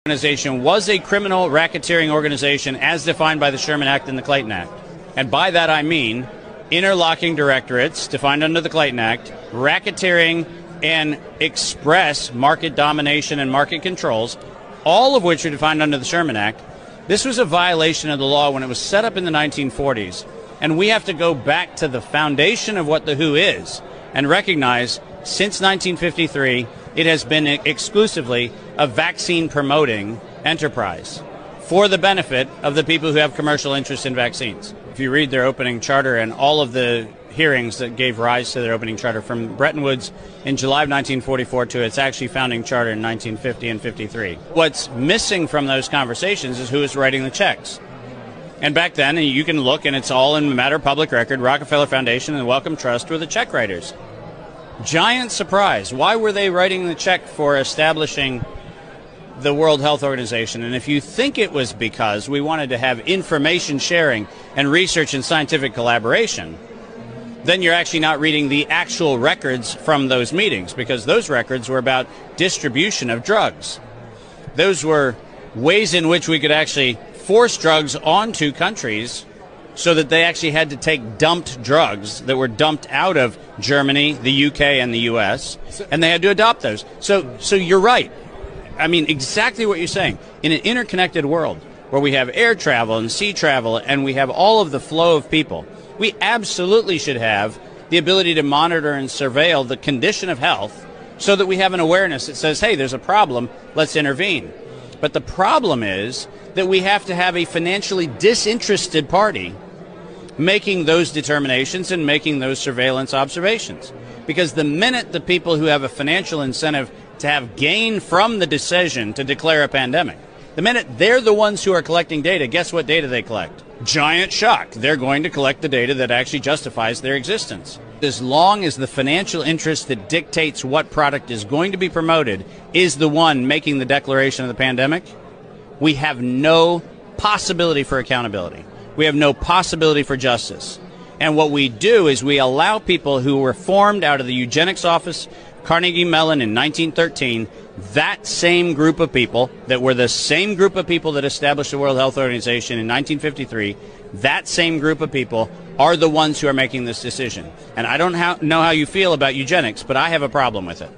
Organization was a criminal racketeering organization as defined by the Sherman Act and the Clayton Act. And by that I mean interlocking directorates defined under the Clayton Act, racketeering and express market domination and market controls, all of which are defined under the Sherman Act. This was a violation of the law when it was set up in the 1940s. And we have to go back to the foundation of what the WHO is and recognize since 1953 it has been exclusively a vaccine-promoting enterprise for the benefit of the people who have commercial interest in vaccines. If you read their opening charter and all of the hearings that gave rise to their opening charter from Bretton Woods in July of 1944 to its actually founding charter in 1950 and 53, what's missing from those conversations is who is writing the checks. And back then, and you can look, and it's all in a matter of public record, Rockefeller Foundation and the Wellcome Trust were the check writers. Giant surprise. Why were they writing the check for establishing the World Health Organization? And if you think it was because we wanted to have information sharing and research and scientific collaboration, then you're actually not reading the actual records from those meetings, because those records were about distribution of drugs. Those were ways in which we could actually force drugs onto countries so that they actually had to take dumped drugs that were dumped out of Germany, the UK, and the US, and they had to adopt those. So you're right. I mean, exactly what you're saying. In an interconnected world where we have air travel and sea travel and we have all of the flow of people, we absolutely should have the ability to monitor and surveil the condition of health so that we have an awareness that says, hey, there's a problem, let's intervene. But the problem is that we have to have a financially disinterested party making those determinations and making those surveillance observations. Because the minute the people who have a financial incentive to have gain from the decision to declare a pandemic, the minute they're the ones who are collecting data, guess what data they collect? Giant shock. They're going to collect the data that actually justifies their existence. As long as the financial interest that dictates what product is going to be promoted is the one making the declaration of the pandemic, we have no possibility for accountability. We have no possibility for justice. And what we do is we allow people who were formed out of the eugenics office, Carnegie Mellon in 1913, that same group of people that were the same group of people that established the World Health Organization in 1953, that same group of people are the ones who are making this decision. And I don't know how you feel about eugenics, but I have a problem with it.